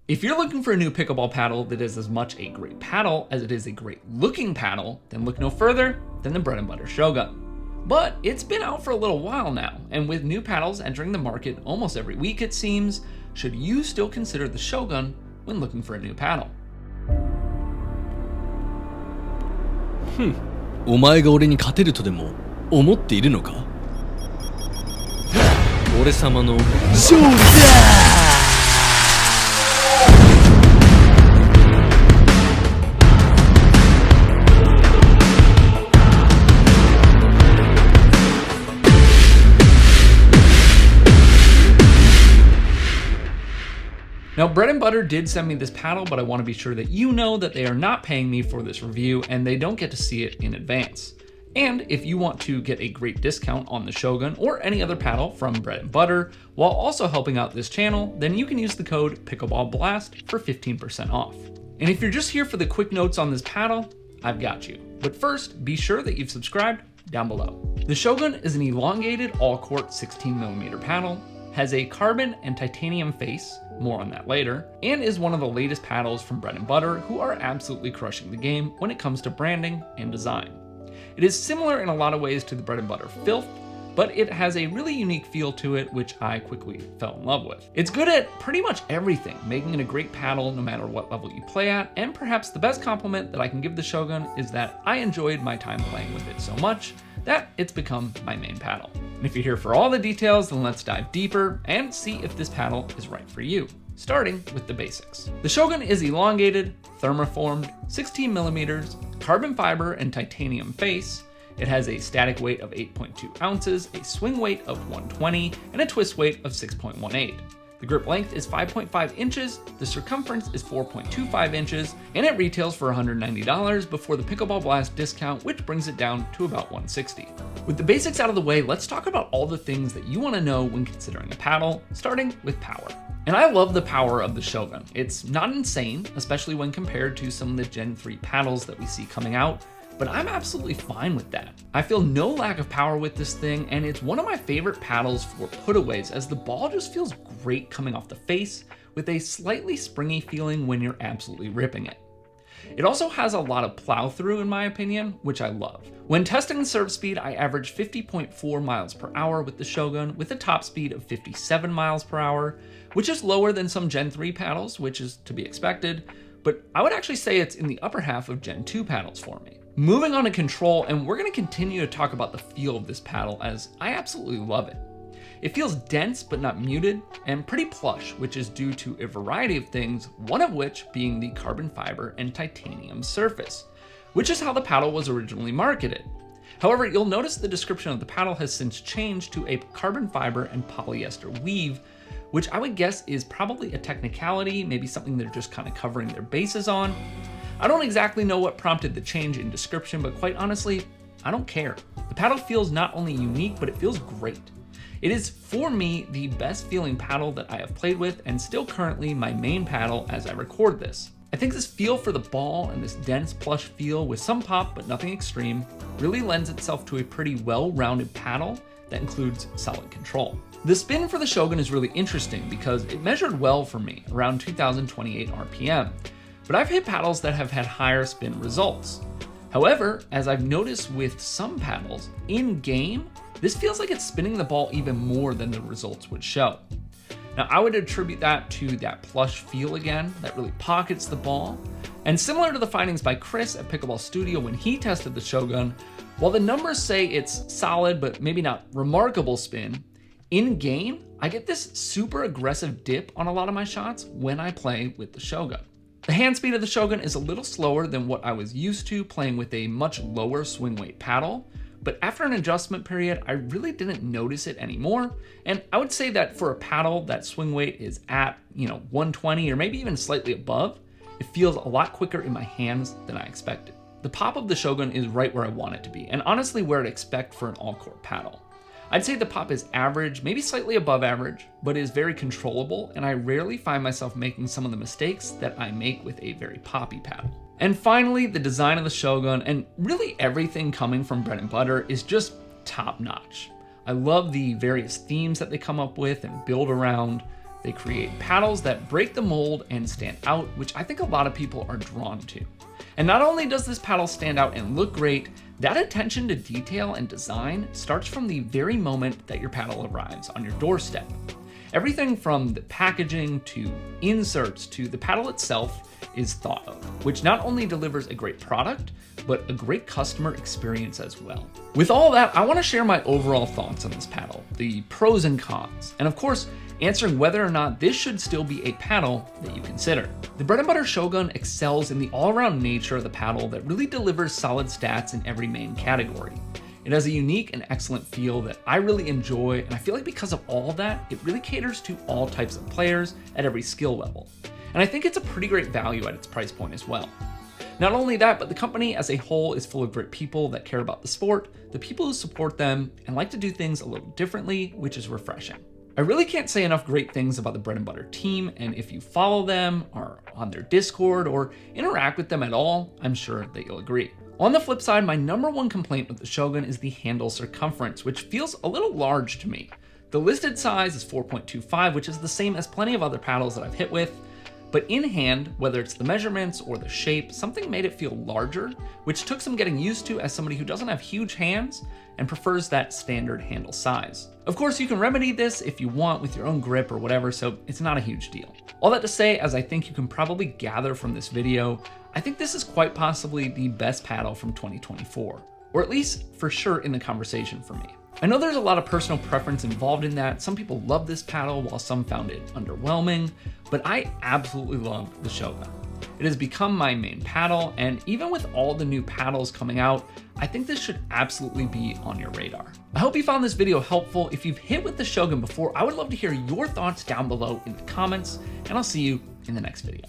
If you're looking for a new pickleball paddle that is as much a great paddle as it is a great looking paddle, then look no further than the Bread and Butter Shogun. But it's been out for a little while now, and with new paddles entering the market almost every week it seems, should you still consider the Shogun when looking for a new paddle? お前が俺に勝てるとでも思っているのか？俺様の勝利だ！Now, Bread and Butter did send me this paddle, but I want to be sure that you know that they are not paying me for this review and they don't get to see it in advance. And if you want to get a great discount on the Shogun or any other paddle from Bread and Butter while also helping out this channel, then you can use the code PICKLEBALLBLAST for 15% off. And if you're just here for the quick notes on this paddle, I've got you. But first, be sure that you've subscribed down below. The Shogun is an elongated all-court 16mm paddle, has a carbon and titanium face, more on that later, and is one of the latest paddles from Bread and Butter, who are absolutely crushing the game when it comes to branding and design. It is similar in a lot of ways to the Bread and Butter Filth, but it has a really unique feel to it, which I quickly fell in love with. It's good at pretty much everything, making it a great paddle no matter what level you play at, and perhaps the best compliment that I can give the Shogun is that I enjoyed my time playing with it so much that it's become my main paddle. And if you're here for all the details, then let's dive deeper and see if this paddle is right for you, starting with the basics. The Shogun is elongated, thermoformed, 16mm, carbon fiber and titanium face. It has a static weight of 8.2 ounces, a swing weight of 120, and a twist weight of 6.18. The grip length is 5.5 inches, the circumference is 4.25 inches, and it retails for $190 before the Pickleball Blast discount, which brings it down to about $160. With the basics out of the way, let's talk about all the things that you want to know when considering a paddle, starting with power. And I love the power of the Shogun. It's not insane, especially when compared to some of the Gen 3 paddles that we see coming out, but I'm absolutely fine with that. I feel no lack of power with this thing, and it's one of my favorite paddles for putaways as the ball just feels great coming off the face with a slightly springy feeling when you're absolutely ripping it. It also has a lot of plow through in my opinion, which I love. When testing the serve speed, I averaged 50.4 miles per hour with the Shogun with a top speed of 57 miles per hour, which is lower than some Gen 3 paddles, which is to be expected, but I would actually say it's in the upper half of Gen 2 paddles for me. Moving on to control, and we're going to continue to talk about the feel of this paddle as I absolutely love it. It feels dense but not muted, and pretty plush, which is due to a variety of things, one of which being the carbon fiber and titanium surface, which is how the paddle was originally marketed. However, you'll notice the description of the paddle has since changed to a carbon fiber and polyester weave, which I would guess is probably a technicality, maybe something they're just kind of covering their bases on. I don't exactly know what prompted the change in description, but quite honestly, I don't care. The paddle feels not only unique, but it feels great. It is, for me, the best feeling paddle that I have played with and still currently my main paddle as I record this. I think this feel for the ball and this dense plush feel with some pop but nothing extreme really lends itself to a pretty well-rounded paddle that includes solid control. The spin for the Shogun is really interesting because it measured well for me, around 2028 RPM, but I've hit paddles that have had higher spin results. However, as I've noticed with some paddles, in game, this feels like it's spinning the ball even more than the results would show. Now, I would attribute that to that plush feel again, that really pockets the ball. And similar to the findings by Chris at Pickleball Studio when he tested the Shogun, while the numbers say it's solid but maybe not remarkable spin, in game, I get this super aggressive dip on a lot of my shots when I play with the Shogun. The hand speed of the Shogun is a little slower than what I was used to playing with a much lower swing weight paddle, but after an adjustment period, I really didn't notice it anymore. And I would say that for a paddle that swing weight is at, 120 or maybe even slightly above, it feels a lot quicker in my hands than I expected. The pop of the Shogun is right where I want it to be, and honestly where I'd expect for an all-court paddle. I'd say the pop is average, maybe slightly above average, but is very controllable, and I rarely find myself making some of the mistakes that I make with a very poppy paddle. And finally, the design of the Shogun, and really everything coming from Bread and Butter, is just top notch. I love the various themes that they come up with and build around. They create paddles that break the mold and stand out, which I think a lot of people are drawn to. And not only does this paddle stand out and look great, that attention to detail and design starts from the very moment that your paddle arrives on your doorstep. Everything from the packaging to inserts to the paddle itself is thought of, which not only delivers a great product, but a great customer experience as well. With all that, I want to share my overall thoughts on this paddle, the pros and cons, and of course, answering whether or not this should still be a paddle that you consider. The Bread and Butter Shogun excels in the all-around nature of the paddle that really delivers solid stats in every main category. It has a unique and excellent feel that I really enjoy, and I feel like because of all that, it really caters to all types of players at every skill level. And I think it's a pretty great value at its price point as well. Not only that, but the company as a whole is full of great people that care about the sport, the people who support them, and like to do things a little differently, which is refreshing. I really can't say enough great things about the Bread and Butter team, and if you follow them, are on their Discord, or interact with them at all, I'm sure that you'll agree. On the flip side, my number one complaint with the Shogun is the handle circumference, which feels a little large to me. The listed size is 4.25, which is the same as plenty of other paddles that I've hit with, but in hand, whether it's the measurements or the shape, something made it feel larger, which took some getting used to as somebody who doesn't have huge hands and prefers that standard handle size. Of course, you can remedy this if you want with your own grip or whatever, so it's not a huge deal. All that to say, as I think you can probably gather from this video, I think this is quite possibly the best paddle from 2024, or at least for sure in the conversation for me. I know there's a lot of personal preference involved in that. Some people love this paddle while some found it underwhelming, but I absolutely love the Shogun. It has become my main paddle, and even with all the new paddles coming out, I think this should absolutely be on your radar. I hope you found this video helpful. If you've hit with the Shogun before, I would love to hear your thoughts down below in the comments, and I'll see you in the next video.